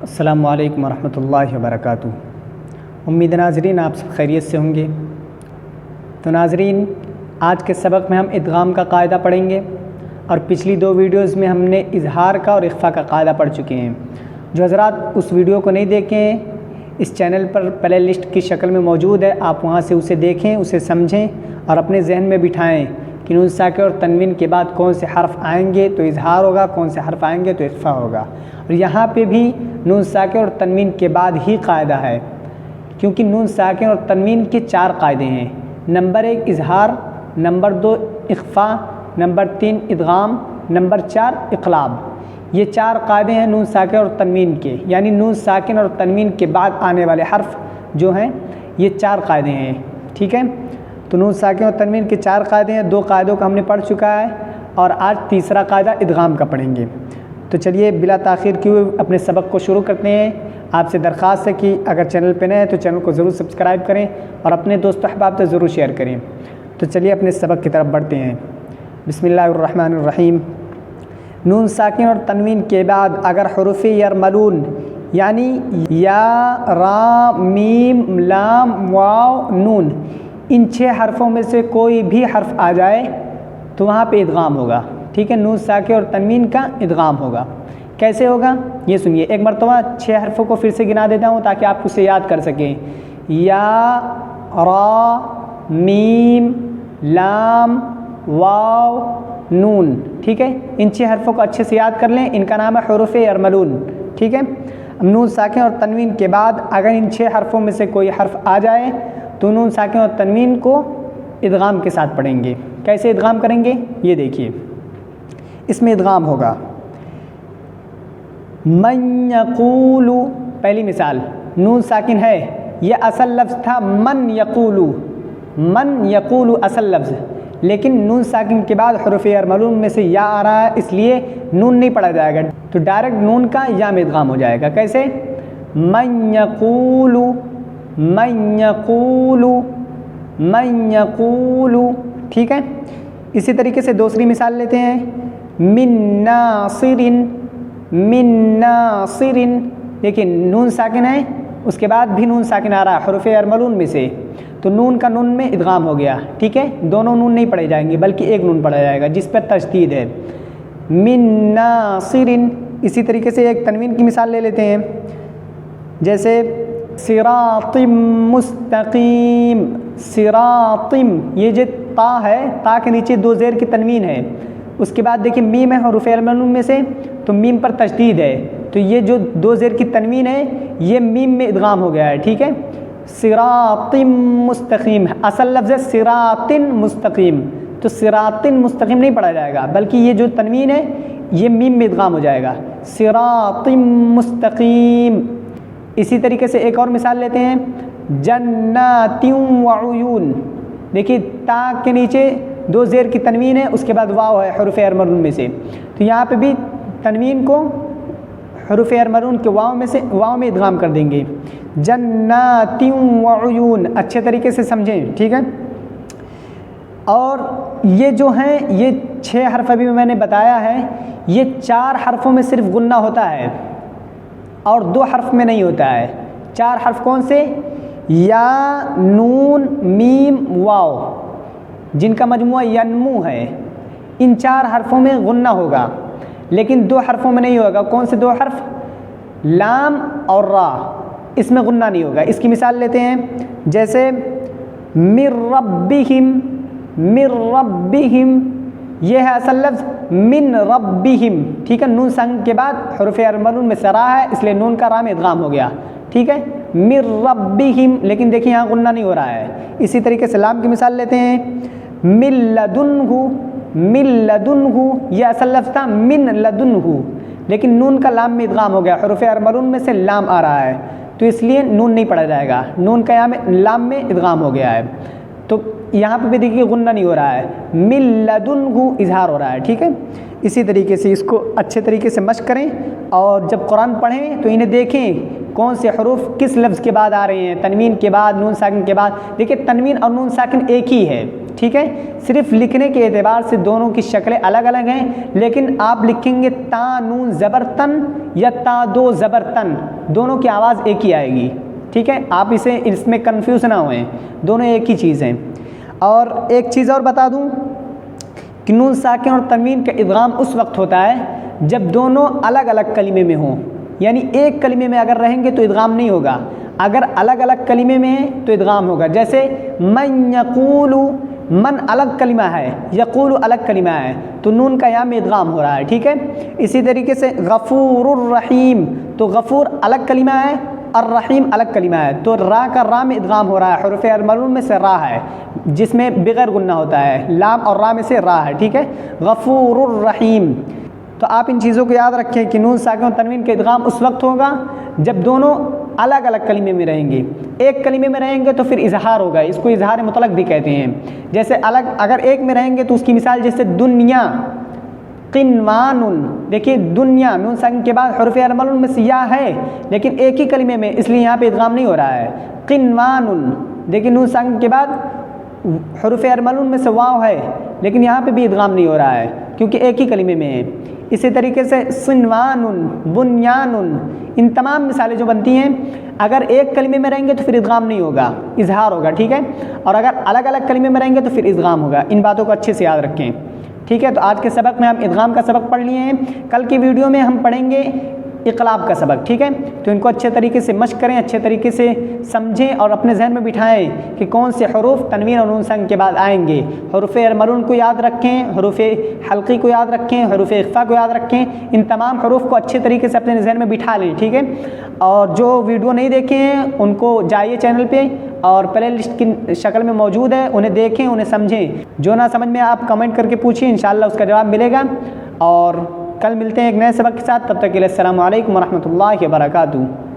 السلام علیکم ورحمۃ اللہ وبرکاتہ۔ امید ناظرین آپ سب خیریت سے ہوں گے۔ تو ناظرین، آج کے سبق میں ہم ادغام کا قاعدہ پڑھیں گے، اور پچھلی دو ویڈیوز میں ہم نے اظہار کا اور اخفاء کا قاعدہ پڑھ چکے ہیں۔ جو حضرات اس ویڈیو کو نہیں دیکھیں، اس چینل پر پلے لسٹ کی شکل میں موجود ہے، آپ وہاں سے اسے دیکھیں، اسے سمجھیں اور اپنے ذہن میں بٹھائیں کہ نون ساکن اور تنوین کے بعد کون سے حرف آئیں گے تو اظہار ہوگا، کون سے حرف آئیں گے تو اخفاء ہوگا۔ اور یہاں پہ بھی نون ساکن اور تنوین کے بعد ہی قاعدہ ہے، کیونکہ نون ساکن اور تنوین کے 4 قاعدے ہیں۔ نمبر 1 اظہار، نمبر 2 اخفاء، نمبر 3 ادغام، نمبر 4 اقلاب۔ یہ 4 قاعدے ہیں نون ساکن اور تنوین کے، یعنی نون ساکن اور تنوین کے بعد آنے والے حرف جو ہیں یہ 4 قاعدے ہیں، ٹھیک ہے۔ تو نون ساکن اور تنوین کے 4 قاعدے ہیں، 2 قاعدوں کا ہم نے پڑھ چکا ہے، اور آج تیسرا قاعدہ ادغام کا پڑھیں گے۔ تو چلیے بلا تاخیر کیے ہوئے اپنے سبق کو شروع کرتے ہیں۔ آپ سے درخواست ہے کہ اگر چینل پہ نئے ہیں تو چینل کو ضرور سبسکرائب کریں اور اپنے دوست و احباب سے ضرور شیئر کریں۔ تو چلیے اپنے سبق کی طرف بڑھتے ہیں۔ بسم اللہ الرحمن الرحیم۔ نون ساکن اور تنوین کے بعد اگر حروف یرملون یعنی یا، را، میم، لام، واو، نون، ان 6 حرفوں میں سے کوئی بھی حرف آ جائے تو وہاں پہ ادغام ہوگا، ٹھیک ہے۔ نون ساکن اور تنوین کا ادغام ہوگا۔ کیسے ہوگا یہ سنیے، ایک مرتبہ 6 حرفوں کو پھر سے گنا دیتا ہوں تاکہ آپ اسے یاد کر سکیں۔ یا، را، میم، لام، واو، نون، ٹھیک ہے۔ ان 6 حرفوں کو اچھے سے یاد کر لیں، ان کا نام ہے حروف یرملون، ٹھیک ہے۔ نون ساکن اور تنوین کے بعد اگر ان 6 حرفوں میں سے کوئی حرف آ جائے تو نون ساکن اور تنوین کو ادغام کے ساتھ پڑھیں گے۔ کیسے ادغام کریں گے یہ دیکھیے، اس میں ادغام ہوگا من یقول، پہلی مثال نون ساکن ہے، یہ اصل لفظ تھا من یقول، من یقول اصل لفظ، لیکن نون ساکن کے بعد حروف یرملون میں سے یا آ رہا ہے، اس لیے نون نہیں پڑھا جائے گا، تو ڈائریکٹ نون کا یا میں ادغام ہو جائے گا۔ کیسے؟ من یقول، من یقول، من یقول، ٹھیک ہے۔ اسی طریقے سے دوسری مثال لیتے ہیں، من ناصر، من ناصر، لیکن نون ساکن ہے، اس کے بعد بھی نون ساکن آ رہا ہے حروف یرملون میں سے، تو نون کا نون میں ادغام ہو گیا، ٹھیک ہے۔ دونوں نون نہیں پڑھے جائیں گے بلکہ ایک نون پڑھا جائے گا جس پر تشدید ہے، من ناصر۔ اسی طریقے سے ایک تنوین کی مثال لے لیتے ہیں، جیسے صراط مستقیم، صراطم، یہ جو تا ہے، تا کے نیچے 2 زیر کی تنوین ہے، اس کے بعد دیکھیں میم ہے حروف یرملون میں سے، تو میم پر تشدید ہے، تو یہ جو 2 زیر کی تنوین ہے یہ میم میں ادغام ہو گیا ہے، ٹھیک ہے۔ صراط مستقیم، اصل لفظ ہے صراط مستقیم، تو صراط مستقیم نہیں پڑھا جائے گا بلکہ یہ جو تنوین ہے یہ میم میں ادغام ہو جائے گا، صراط مستقیم۔ اسی طریقے سے ایک اور مثال لیتے ہیں، جنات وعیون، دیکھیے تا کے نیچے 2 زیر کی تنوین ہے، اس کے بعد واو ہے حروف یرملون میں سے، تو یہاں پہ بھی تنوین کو حروف یرملون کے واو میں ادغام کر دیں گے، جنات وعیون، اچھے طریقے سے سمجھیں، ٹھیک ہے۔ اور یہ جو ہیں یہ 6 حرف ابھی میں نے بتایا ہے، یہ 4 حرفوں میں صرف غنہ ہوتا ہے اور 2 حرف میں نہیں ہوتا ہے۔ 4 حرف کون سے؟ یا، نون، میم، واو، جن کا مجموعہ ینمو ہے، ان 4 حرفوں میں غنہ ہوگا، لیکن 2 حرفوں میں نہیں ہوگا۔ کون سے 2 حرف؟ لام اور را، اس میں غنہ نہیں ہوگا۔ اس کی مثال لیتے ہیں، جیسے من ربہم، من ربہم، یہ ہے اصل لفظ من ربہم، ٹھیک ہے۔ نون ساکن کے بعد حروف یرملون میں سے را ہے، اس لیے نون کا را میں ادغام ہو گیا، ٹھیک ہے۔ من ربہم، لیکن دیکھیں یہاں غنہ نہیں ہو رہا ہے۔ اسی طریقے سے لام کی مثال لیتے ہیں، من لدنہ، من لدنہ، یہ اصل لفظ تھا من لدنہ، لیکن نون کا لام میں ادغام ہو گیا، حروف یرملون میں سے لام آ رہا ہے، تو اس لیے نون نہیں پڑھا جائے گا، نون کا یہاں میں لام میں ادغام ہو گیا ہے، تو یہاں پہ بھی دیکھیے غنہ نہیں ہو رہا ہے، من لدنہ اظہار ہو رہا ہے، ٹھیک ہے۔ اسی طریقے سے اس کو اچھے طریقے سے مشق کریں، اور جب قرآن پڑھیں تو انہیں دیکھیں کون سے حروف کس لفظ کے بعد آ رہے ہیں، تنوین کے بعد، نون ساکن کے بعد۔ دیکھیے تنوین اور نون ساکن ایک ہی ہے، ٹھیک ہے، صرف لکھنے کے اعتبار سے دونوں کی شکلیں الگ الگ ہیں، لیکن آپ لکھیں گے تا نون زبر تن یا تا دو زبر تن، دونوں کی آواز ایک ہی آئے گی، ٹھیک ہے، آپ اس میں کنفیوز نہ ہوئیں، دونوں ایک ہی چیز ہیں۔ اور ایک چیز اور بتا دوں کہ نون ساکن اور تنوین کا ادغام اس وقت ہوتا ہے جب دونوں الگ الگ کلمے میں ہوں، یعنی ایک کلمے میں اگر رہیں گے تو ادغام نہیں ہوگا، اگر الگ الگ کلمے میں ہیں تو ادغام ہوگا۔ جیسے من یقول، من الگ کلمہ ہے، یقول الگ کلمہ ہے، تو نون کا یہاں میں ادغام ہو رہا ہے، ٹھیک ہے۔ اسی طریقے سے غفور الرحیم، تو غفور الگ کلمہ ہے، الرحیم الگ کلمہ ہے، تو را کا را میں ادغام ہو رہا ہے، حروف المرون میں سے را ہے جس میں بغیر غنہ ہوتا ہے، لام اور را میں سے را ہے، ٹھیک ہے، غفور الرحیم۔ تو آپ ان چیزوں کو یاد رکھیں کہ نون ساکن اور تنوین کا ادغام اس وقت ہوگا جب دونوں الگ الگ کلمے میں رہیں گے، ایک کلمے میں رہیں گے تو پھر اظہار ہوگا، اس کو اظہار مطلق بھی کہتے ہیں۔ جیسے الگ اگر ایک میں رہیں گے تو اس کی مثال جیسے دنیا، قنوان، دیکھیے دنیا نون ساکن کے بعد حروف المرون میں سے یا ہے لیکن ایک ہی کلمے میں، اس لیے یہاں پہ ادغام نہیں ہو رہا ہے۔ قنوان، دیکھیے نون ساکن کے بعد حروف المرون میں سے واو ہے لیکن یہاں پہ بھی ادغام نہیں ہو رہا ہے کیونکہ ایک ہی کلمے میں ہے۔ اسی طریقے سے صنوان، بنیان، ان تمام مثالیں جو بنتی ہیں اگر ایک کلمے میں رہیں گے تو پھر ادغام نہیں ہوگا، اظہار ہوگا، ٹھیک ہے، اور اگر الگ الگ کلمے میں رہیں گے تو پھر ادغام ہوگا۔ ان باتوں کو اچھے سے یاد رکھیں، ٹھیک ہے۔ تو آج کے سبق میں ہم ادغام کا سبق پڑھ لیے ہیں، کل کی ویڈیو میں ہم پڑھیں گے اقلاب کا سبق، ٹھیک ہے۔ تو ان کو اچھے طریقے سے مشق کریں، اچھے طریقے سے سمجھیں اور اپنے ذہن میں بٹھائیں کہ کون سے حروف تنوین اور نون ساکن کے بعد آئیں گے۔ حروف المرون کو یاد رکھیں، حروف حلقی کو یاد رکھیں، حروف اخفا کو یاد رکھیں، ان تمام حروف کو اچھے طریقے سے اپنے ذہن میں بٹھا لیں، ٹھیک ہے۔ اور جو ویڈیو نہیں دیکھے ہیں ان کو جائیے چینل پہ اور پلے لسٹ کی شکل میں موجود ہے، انہیں دیکھیں، انہیں سمجھیں، جو نہ سمجھ میں آپ کمنٹ کر کے پوچھیں، انشاءاللہ اس کا جواب ملے گا۔ اور کل ملتے ہیں ایک نئے سبق کے ساتھ، تب تک کے لیے السلام علیکم ورحمۃ اللہ وبرکاتہ۔